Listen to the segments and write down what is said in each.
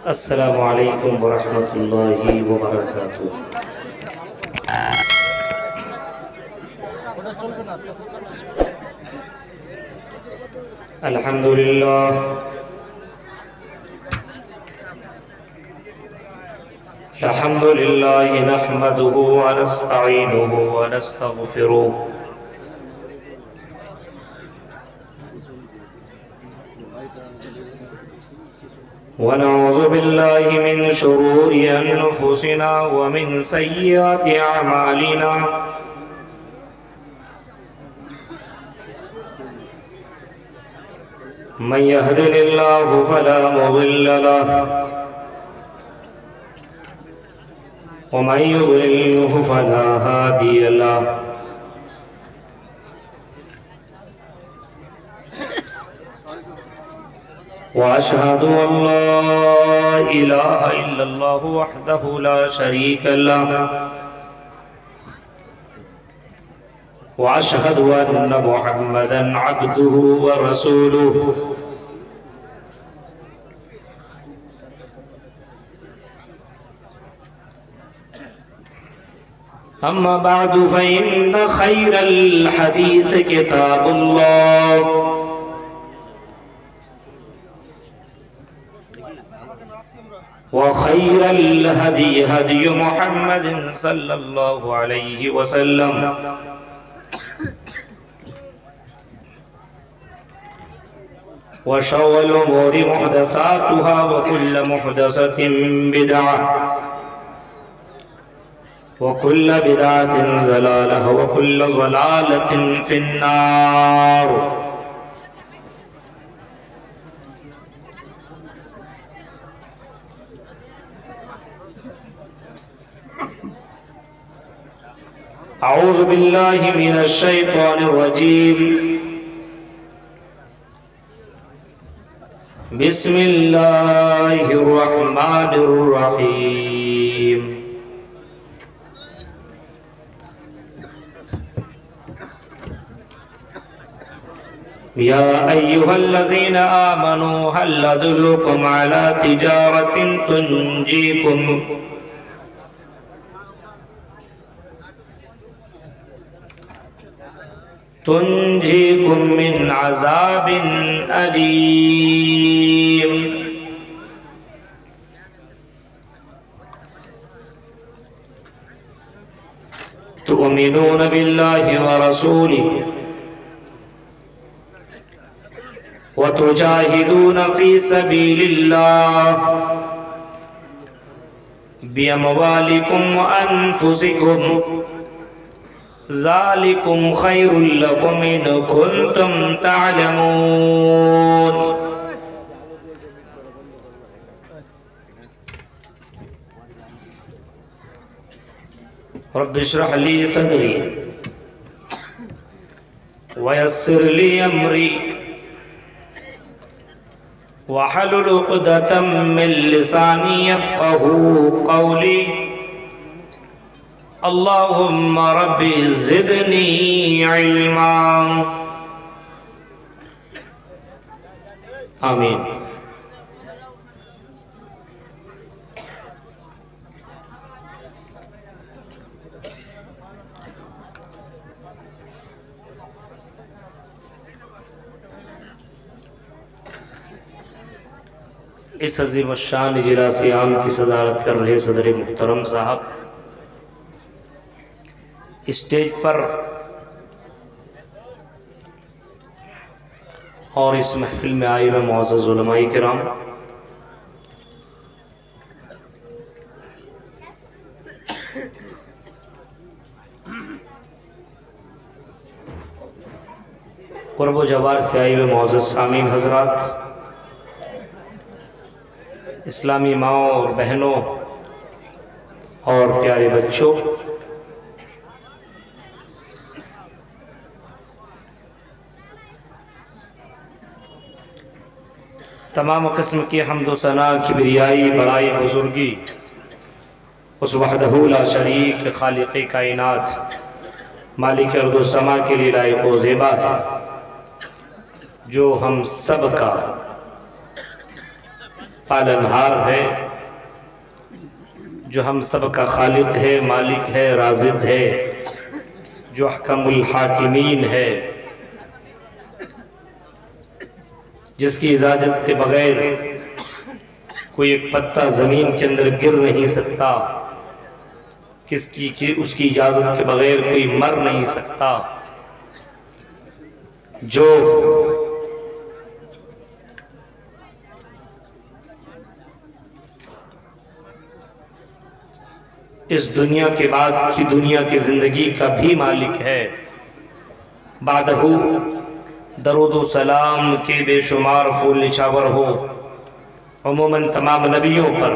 السلام علیکم ورحمۃ اللہ وبرکاتہ۔ الحمدللہ الحمدللہ نحمدہ ونستعینہ ونستغفرہ ونعوذ باللہ من شرور انفسنا ومن سیئات اعمالنا من يهده الله فلا مضل له ومن يضلل فلا هادي له وأشهد أن لا إله إلا الله وحده لا شريك له وأشهد أن محمدًا عبده ورسوله أما بعد فإن خير الحديث كتاب الله وخير الهدي هدي محمد صلى الله عليه وسلم وشر الأمور محدثاتها وكل محدثة بدعة وكل بدعة ضلالة وكل ضلالة في النار۔ أعوذ بالله من الشيطان الرجيم بسم الله الرحمن الرحيم يا أيها الذين آمنوا هل أدلكم على تجارة تنجيكم من عذاب أليم۔ تؤمنون بالله ورسوله وتجاهدون في سبيل الله بأموالكم وأنفسكم ذلكم خير لكم إن كنتم تعلمون۔ رب اشرح لي صدري ويسر لي أمري واحلل عقدة من لساني يفقهوا قولي اللهم رب زدني علما آمین۔ اس عظیم الشان اجلاس عام کی صدارت کر رہے صدر محترم صاحب، اسٹیج پر اور اس محفل میں آئے ہوئے معزز علماء کرام، قرب و جوار سے آئے ہوئے معزز سامعین حضرات، اسلامی ماؤں اور بہنوں اور پیارے بچوں، تمام قسم کی حمد و ثنا، کبریائی، بڑائی، بزرگی اس وحدہ لا شریک خالق کائنات مالک ارض و سما کے لیے لائق و زیبا ہے، جو ہم سب کا پالنہار ہے، جو ہم سب کا خالق ہے، مالک ہے، رازق ہے، جو احکم الحاکمین ہے، جس کی اجازت کے بغیر کوئی ایک پتا زمین کے اندر گر نہیں سکتا، اس کی اجازت کے بغیر کوئی مر نہیں سکتا، جو اس دنیا کے بعد کی دنیا کی زندگی کا بھی مالک ہے۔ بعدہ درود و سلام کے بے شمار پھول نچھاور ہو عموماً تمام نبیوں پر،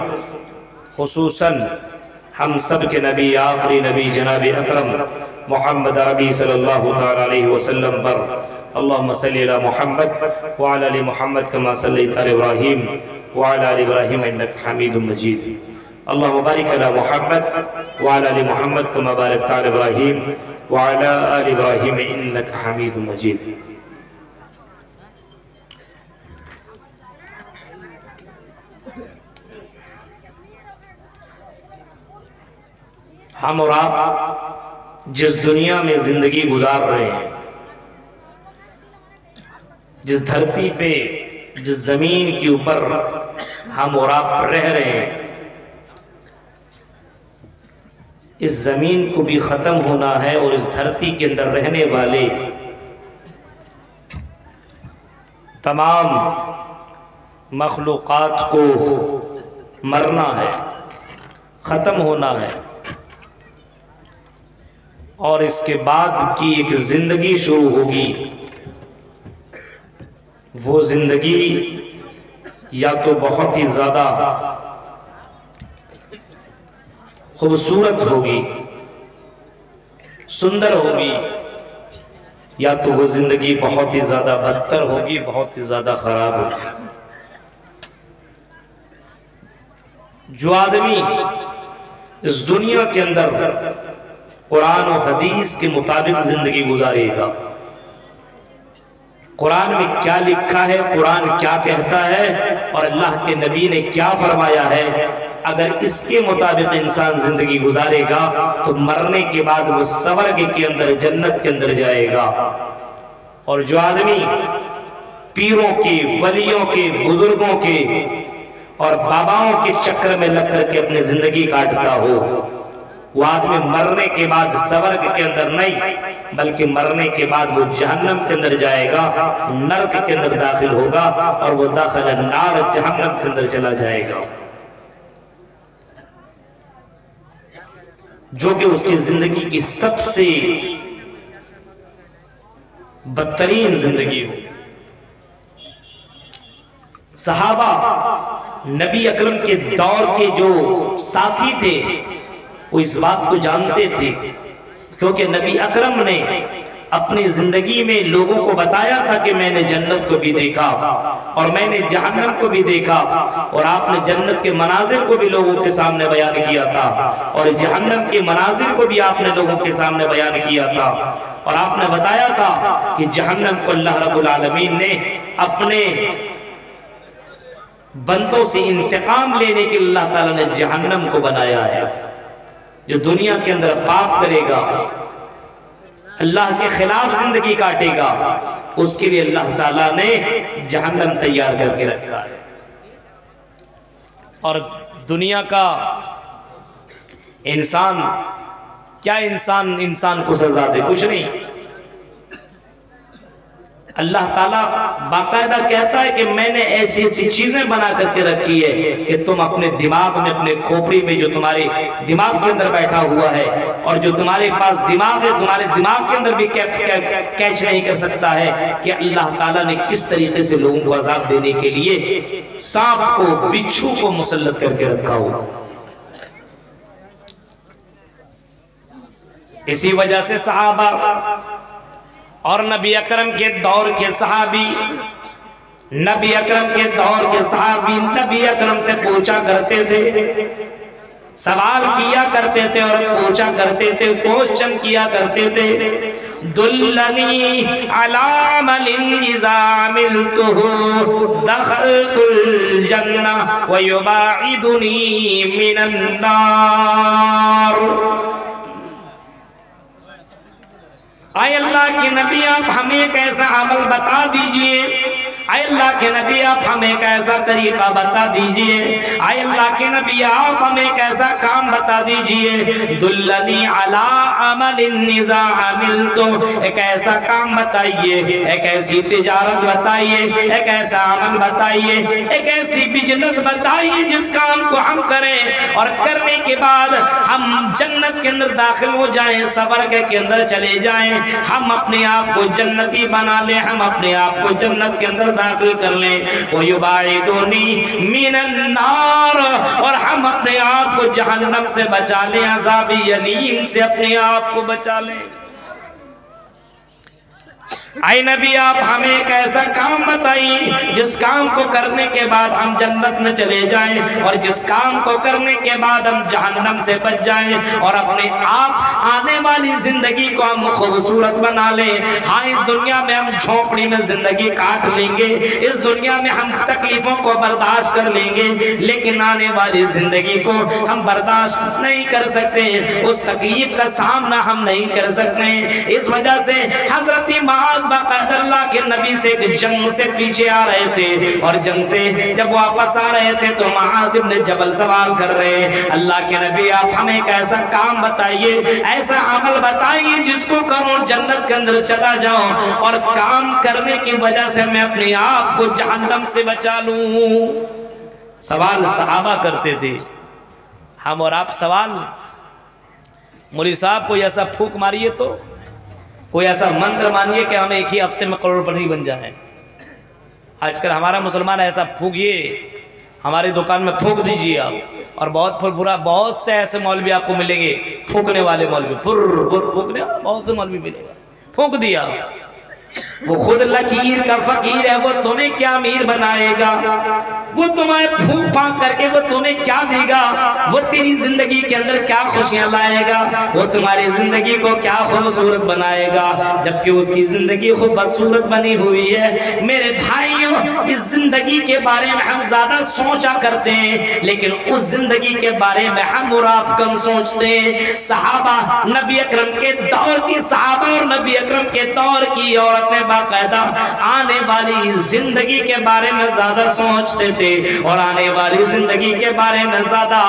خصوصاً ہم سب کے نبی، آخری نبی جناب اکرم محمد عربی صلی اللہ علیہ وسلم پر۔ اللہم صلی علی محمد وعلی آل محمد کما صلیت علی ابراہیم وعلی آل ابراہیم انک حمید مجید۔ اللہم بارک علی محمد وعلی آل محمد کما بارکت علی ابراہیم وعلی آل ابراہیم انک حمید مجید۔ ہم اور آپ جس دنیا میں زندگی گزار رہے ہیں، جس دھرتی پہ، جس زمین کے اوپر ہم اور آپ رہ رہے ہیں، اس زمین کو بھی ختم ہونا ہے اور اس دھرتی کے اندر رہنے والے تمام مخلوقات کو مرنا ہے، ختم ہونا ہے، اور اس کے بعد کی ایک زندگی شروع ہوگی۔ وہ زندگی یا تو بہت ہی زیادہ خوبصورت ہوگی، سندر ہوگی، یا تو وہ زندگی بہت ہی زیادہ بدتر ہوگی، بہت ہی زیادہ خراب ہوگی۔ جو آدمی اس دنیا کے اندر قرآن و حدیث کے مطابق زندگی گزارے گا، قرآن میں کیا لکھا ہے، قرآن کیا کہتا ہے اور اللہ کے نبی نے کیا فرمایا ہے، اگر اس کے مطابق انسان زندگی گزارے گا تو مرنے کے بعد وہ سورگ کے اندر، جنت کے اندر جائے گا۔ اور جو آدمی پیروں کے، ولیوں کے، بزرگوں کے اور باباؤں کے چکر میں لگ کر کے اپنی زندگی کاٹتا ہو، وہ آدمی مرنے کے بعد سورگ کے اندر نہیں بلکہ مرنے کے بعد وہ جہنم کے اندر جائے گا، نرک کے اندر داخل ہوگا، اور وہ داخل النار، جہنم کے اندر چلا جائے گا، جو کہ اس کی زندگی کی سب سے بدترین زندگی ہو۔ صحابہ نبی اکرم کے دور کے جو ساتھی تھے وہ اس بات کو جانتے تھے، کیونکہ نبی اکرم نے اپنی زندگی میں لوگوں کو بتایا تھا کہ میں نے جنت کو بھی دیکھا اور میں نے جہنم کو بھی دیکھا، اور آپ نے جنت کے مناظر کو بھی لوگوں کے سامنے بیان کیا تھا، اور جہنم کے مناظر کو بھی آپ نے لوگوں کے سامنے بیان کیا تھا، اور آپ نے بتایا تھا کہ جہنم کو اللہ رب العالمین نے اپنے بندوں سے انتقام لینے کے اللہ تعالیٰ نے جہنم کو بنایا ہے۔ جو دنیا کے اندر پاپ کرے گا، اللہ کے خلاف زندگی کاٹے گا، اس کے لیے اللہ تعالیٰ نے جہنم تیار کر کے رکھا ہے۔ اور دنیا کا انسان کیا انسان کو سزا دے؟ کچھ نہیں۔ اللہ تعالیٰ باقاعدہ کہتا ہے کہ میں نے ایسی ایسی چیزیں بنا کر کے رکھی ہے کہ تم اپنے دماغ میں، اپنے کھوپڑی میں جو تمہارے دماغ کے اندر بیٹھا ہوا ہے، اور جو تمہارے پاس دماغ ہے، تمہارے دماغ کے اندر بھی کیچ نہیں کر سکتا ہے کہ اللہ تعالیٰ نے کس طریقے سے لوگوں کو عذاب دینے کے لیے سانپ کو، بچھو کو مسلط کر کے رکھا ہوا۔ اسی وجہ سے صحابہ اور نبی اکرم کے دور کے صحابی، نبی اکرم کے دور کے صحابی نبی اکرم سے پوچھا کرتے تھے، سوال کیا کرتے تھے اور پوچھا کرتے تھے، کوشچن کیا کرتے تھے، دلنی علی عمل اذا عملته دخلت الجنہ ویباعدنی من النار۔ اے اللہ کے نبی آپ ہمیں ایک ایسا عمل بتا دیجئے، اے اللہ کے نبی آپ ہمیں ایک ایسا طریقہ بتا دیجئے، اے اللہ کے نبی آپ ہمیں ایک ایسا کام بتا دیجئے، دلنی علی عمل اذا عملتو، ایک ایسا کام بتائیے، ایک ایسی تجارت بتائیے، ایک ایسا عمل بتائیے، ایک ایسی بزنس بتائیے جس کام کو ہم کریں اور کرنے کے بعد ہم جنت کے اندر داخل ہو جائیں، سورگ کے اندر چلے جائیں، ہم اپنے آپ کو جنتی بنا لیں، ہم اپنے آپ کو جنت کے اندر داخل کر لیں، وَيُبَعِدُنِي مِنَ النَّارِ، اور ہم اپنے آپ کو جہنم سے بچا لیں، عذاب الیم سے اپنے آپ کو بچا لیں۔ اے نبی آپ ہمیں ایک ایسا کام بتائیے جس کام کو کرنے کے بعد ہم جنت میں چلے جائیں اور جس کام کو کرنے کے بعد ہم جہنم سے بچ جائیں اور اپنے آپ آنے والی زندگی کو ہم خوبصورت بنا لیں۔ ہاں اس دنیا میں ہم جھونپڑی میں زندگی کاٹ لیں گے، اس دنیا میں ہم تکلیفوں کو برداشت کر لیں گے، لیکن آنے والی زندگی کو ہم برداشت نہیں کر سکتے، اس تکلیف کا سامنا ہم نہیں کر سکتے۔ اس وجہ سے حضرت معاذ باقاعدہ اللہ کے نبی سے جنگ سے پیچھے آ رہے تھے اور جنگ سے جب واپس آ رہے تھے تو معاذ ابن جبل سوال کر رہے ہیں، اللہ کے نبی آپ ہمیں ایک ایسا کام بتائیے، ایسا عمل بتائیے جس کو کروں جنت کے اندر چلا جاؤں اور کام کرنے کی وجہ سے میں اپنے آپ کو جہنم سے بچا لوں۔ سوال صحابہ کرتے تھے، ہم اور آپ سوال، مولوی صاحب کوئی ایسا پھونک ماریے تو، کوئی ایسا منتر مانیے کہ ہمیں ایک ہی ہفتے میں کروڑپتی بن جائیں۔ آج کل ہمارا مسلمان ایسا پھونکیے، ہماری دکان میں پھونک دیجئے آپ، اور بہت سے ایسے مولوی آپ کو ملیں گے پھونکنے والے مولوی، پھونکنے والے بہت سے مولوی ملیں گے، پھونک دیا، وہ خود لکیر کا فقیر ہے، وہ تمہیں کیا امیر بنائے گا، وہ تمہیں پھونک پھانک کر کے وہ تمہیں کیا دے گا، وہ تیری زندگی کے اندر کیا خوشیاں لائے گا، وہ تمہاری زندگی کو کیا خوبصورت بنائے گا، جبکہ اس کی زندگی خوب بدصورت بنی ہوئی ہے۔ میرے بھائیوں، اس زندگی کے بارے میں ہم زیادہ سوچا کرتے ہیں، لیکن اس زندگی کے بارے میں ہم اور آپ کم سوچتے ہیں۔ صحابہ نبی اکرم کے دور کی صحابہ اور نبی اکرم کے دور کی عورت نے باقاعدہ آنے والی زندگی کے بارے میں زیادہ سوچتے تھے اور آنے والی زندگی کے بارے میں زیادہ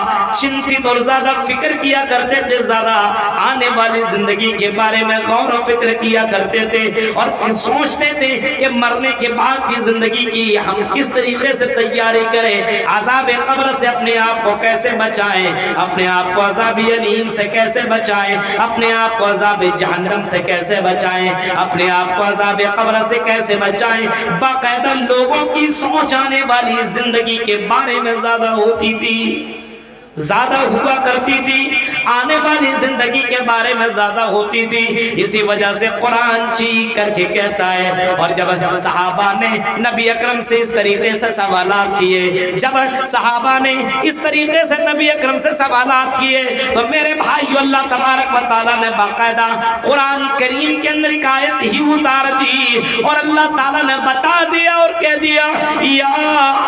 چنتت اور زیادہ فکر کیا کرتے تھے، زیادہ آنے والی زندگی کے بارے میں غور و فکر کیا کرتے تھے اور سوچتے تھے کہ مرنے کے بعد کی زندگی کی ہم کس طریقے سے تیاری کریں، عذاب قبر سے اپنے آپ کو کیسے بچائیں، اپنے آپ کو عذاب الیم سے کیسے بچائیں، اپنے آپ کو عذاب جہنم سے کیسے بچائیں، اپنے آپ کو عذاب قبر سے کیسے بچائیں۔ باقاعدہ لوگوں کی سوچ آنے والی زندگی کے بارے میں زیادہ ہوتی تھی، زیادہ ہوا کرتی تھی، آنے والی زندگی کے بارے میں زیادہ ہوتی تھی۔ اسی وجہ سے قرآن چیخ کر کے کہتا ہے، اور جب صحابہ نے نبی اکرم سے اس طریقے سے سوالات کیے، جب صحابہ نے اس طریقے سے نبی اکرم سے سوالات کیے تو میرے بھائیو اللہ تبارک و تعالیٰ نے باقاعدہ قرآن کریم کے اندر ایک آیت ہی اتار دی اور اللہ تعالیٰ نے بتا دیا اور کہہ دیا، یا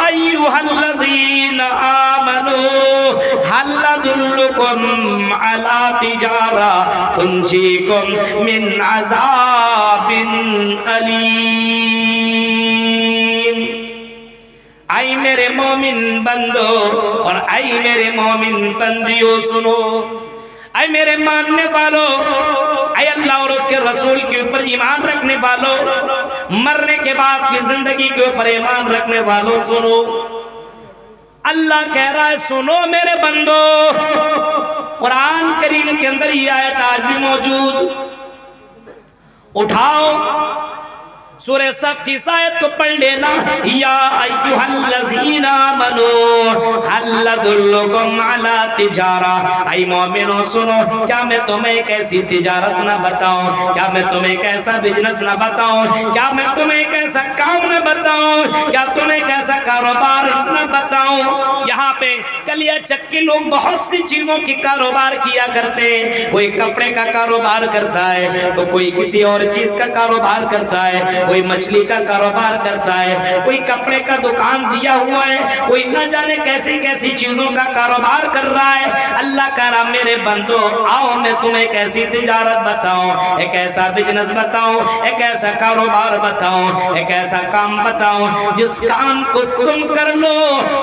ایھا الذین آمنوا هل أدلكم على تجارة تنجيكم من عذاب أليم۔ اے میرے مومن بندو اور اے میرے مومن بندیوں سنو، اے میرے ماننے والو، اے اللہ اور اس کے رسول کے اوپر ایمان رکھنے والو، مرنے کے بعد کی زندگی کے اوپر ایمان رکھنے والو سنو، اللہ کہہ رہا ہے سنو میرے بندو۔ قرآن کریم کے اندر یہ آیت آج بھی موجود، اٹھاؤ سورہ صف کی اس آیت کو پڑھ لینا، یا ایھا الذین آمنوا هل ادلکم علی تجارہ، اے مومنوں سنو، کیا میں تمہیں ایک ایسی تجارت نہ بتاؤں، کیا میں تمہیں ایک ایسا بزنس نہ بتاؤں، کیا میں تمہیں ایک ایسا کام نہ بتاؤں، کیا تمہیں ایک ایسا کاروبار نہ بتاؤں۔ یہاں پہ کلیا چک کے لوگ بہت سی چیزوں کی کاروبار کیا کرتے ہیں. کوئی کپڑے کا کاروبار کرتا ہے تو کوئی کسی اور چیز کا کاروبار کرتا ہے, کوئی مچھلی کا کاروبار کرتا ہے, کوئی کپڑے کا دکان دیا ہوا ہے, کوئی نہ جانے کیسی کیسی چیزوں کا کاروبار کر رہا ہے. اللہ کہہ رہا میرے بندو آؤ میں تمہیں ایک ایسی تجارت بتاؤں, ایک ایسا بزنس بتاؤں, ایک ایسا کاروبار بتاؤں, ایک ایسا کام بتاؤں جس کام کو تم کر لو,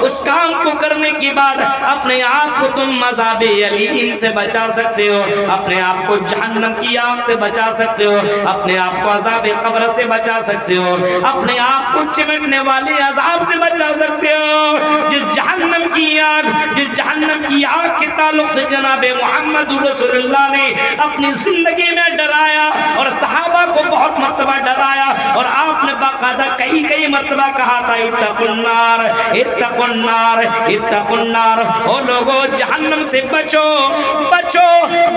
اس کام کو کرنے کے بعد اپنے آپ کو تم عذاب الیم سے بچا سکتے ہو, اپنے آپ کو جہنم کی آگ سے بچا سکتے ہو, اپنے آپ کو عذاب قبر سے بچا سکتے ہو, اپنے آپ کو چمٹنے والے عذاب سے بچا سکتے ہو. جس جہنم کی آگ کے تعلق سے جناب محمد رسول اللہ نے اپنی زندگی میں ڈرایا اور صحابہ کو بہت مرتبہ ڈرایا, اور آپ نے باقاعدہ کئی مرتبہ کہا تھا اتقوا النار اتقوا النار اتقوا النار, او لوگو جہنم سے بچو بچو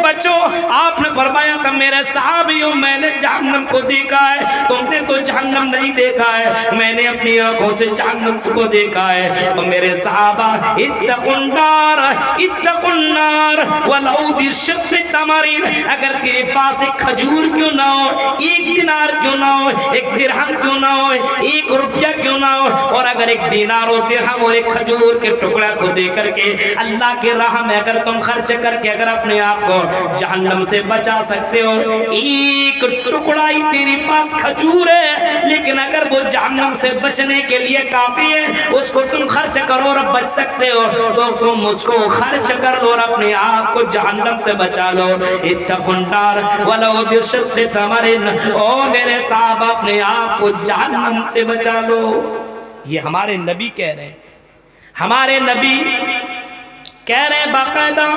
بچو. آپ نے فرمایا تھا میرے صحابیوں میں نے جہنم کو دیکھا ہے, تم نے تو جہنم نہیں دیکھا ہے, میں نے اپنی آنکھوں سے جہنم کو دیکھا ہے. اور میرے صحابہ اتقوا النار اتقوا النار ولو بشق تمرین, اگر تیرے پاس ایک کھجور کیوں نہ ہو, ایک دینار کیوں نہ ہو, ایک درہم کیوں نہ ہو, ایک روپیہ کیوں نہ ہو, اور اگر ایک دینار و درہم اور ایک کھجور کے ٹکڑا کو دے کر کے اللہ کے راہ میں اگر تم خرچ کر کے اگر اپنے آپ کو جہنم سے بچا سکتے ہو, ایک ٹکڑا ہی تیری پاس کھجور ہے لیکن اگر وہ جہنم سے بچنے کے لیے کافی ہے, اس کو تم خرچ کرو اور بچ سکتے ہو تو تم اس کو خرچ کر لو اور اپنے آپ کو جہنم سے بچا لو. اتقوا النار ولو بشق تمرین, او میرے صاحب اپنے آپ کو جہنم سے بچا لو. یہ ہمارے نبی کہہ رہے ہیں, ہمارے نبی کہہ رہے ہیں باقاعدہ.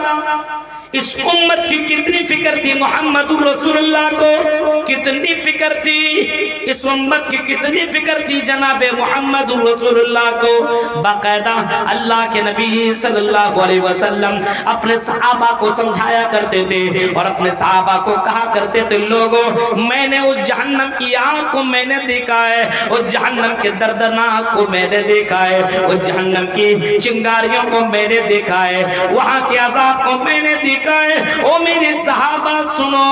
اس امت کی کتنی فکر تھی محمد رسول اللہ کو, کتنی فکر تھی اس امت کی, کتنی فکر تھی جناب محمد رسول اللہ کو. باقاعدہ اللہ کے نبی صلی اللہ علیہ وسلم اپنے صحابہ کو سمجھایا کرتے تھے اور اپنے صحابہ کو کہا کرتے تھے لوگوں میں نے اس جہنم کی آگ کو میں نے دیکھا ہے, اس جہنم کے دردناک کو میں نے دیکھا ہے, اس جہنم کی چنگاریوں کو میں نے دیکھا ہے, وہاں کے عذاب کو میں نے دیکھا ہے. او میرے صحابہ سنو,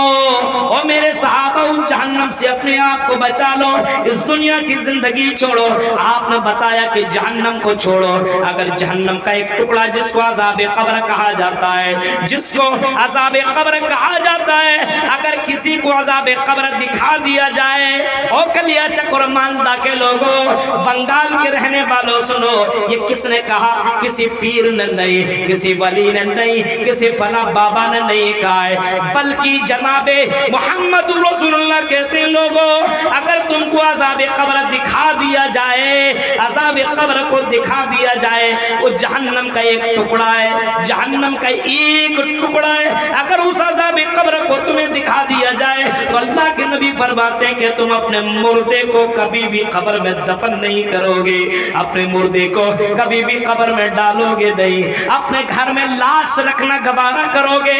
او میرے صحابہ اس جہنم سے اپنے آپ کو بچا لو, اس دنیا کی زندگی چھوڑو. آپ نے بتایا کہ جہنم کو چھوڑو, اگر جہنم کا ایک ٹکڑا جس کو عذاب قبر کہا جاتا ہے, جس کو عذاب قبر کہا جاتا ہے, اگر کسی کو عذاب قبر دکھا دیا جائے, او کلیا چک اور ماندہ کے لوگوں, بنگال کے رہنے والوں سنو, یہ کس نے کہا, کسی پیر نے نہیں, کسی ولی نے نہیں, کسی فلاں بابا نے نہیں کہا ہے, بلکہ جناب محمد رسول اللہ کہتے ہیں لوگوں اگر تم کو عذاب قبر دکھا دیا جائے, عذاب قبر کو دکھا دیا جائے, وہ جہنم کا ایک ٹکڑا ہے, جہنم کا ایک ٹکڑا ہے, اگر اس عذاب قبر کو تمہیں دکھا دیا جائے تو اللہ کے نبی فرماتے ہیں کہ تم اپنے مردے کو کبھی بھی قبر میں دفن نہیں کرو گے, اپنے مردے کو کبھی بھی قبر میں ڈالو گے نہیں, اپنے گھر میں لاش رکھنا گوارا کرو گے,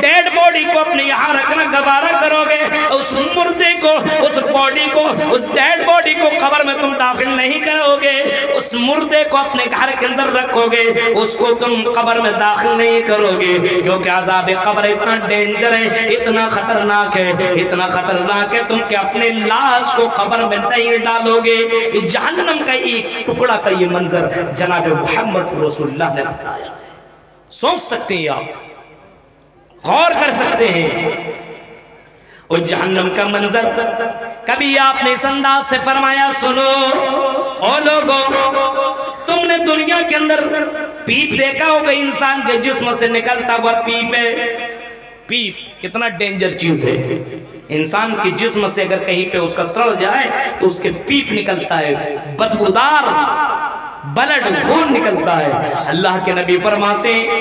ڈیڈ باڈی کو اپنے یہاں رکھنا گوارا کرو گے, اس مردے کو, اس باڈی کو, اس ڈیڈ باڈی کو قبر میں تم داخل نہیں کرو گے, اس مردے کو اپنے گھر کے اندر رکھو گے, اس کو تم قبر میں داخل نہیں کرو گے, کیونکہ عذاب قبر اتنا ڈینجر ہے, اتنا خطرناک ہے, اتنا خطرناک ہے تم کہ اپنے لاش کو قبر میں نہیں ڈالو گے. جہنم کا ایک ٹکڑا کا یہ منظر جناب محمد رسول اللہ نے بتایا. سوچ سکتے ہیں آپ, غور کر سکتے ہیں اور جہنم کا منظر. کبھی آپ نے اس انداز سے فرمایا سنو او لوگوں, تم نے دنیا کے اندر پیپ دیکھا ہوگا, انسان کے جسم سے نکلتا ہوا پیپ ہے. پیپ کتنا ڈینجر چیز ہے, انسان کے جسم سے اگر کہیں پہ اس کا سڑ جائے تو اس کے پیپ نکلتا ہے, بدبودار بلڈ خون نکلتا ہے. اللہ کے نبی فرماتے ہیں,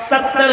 70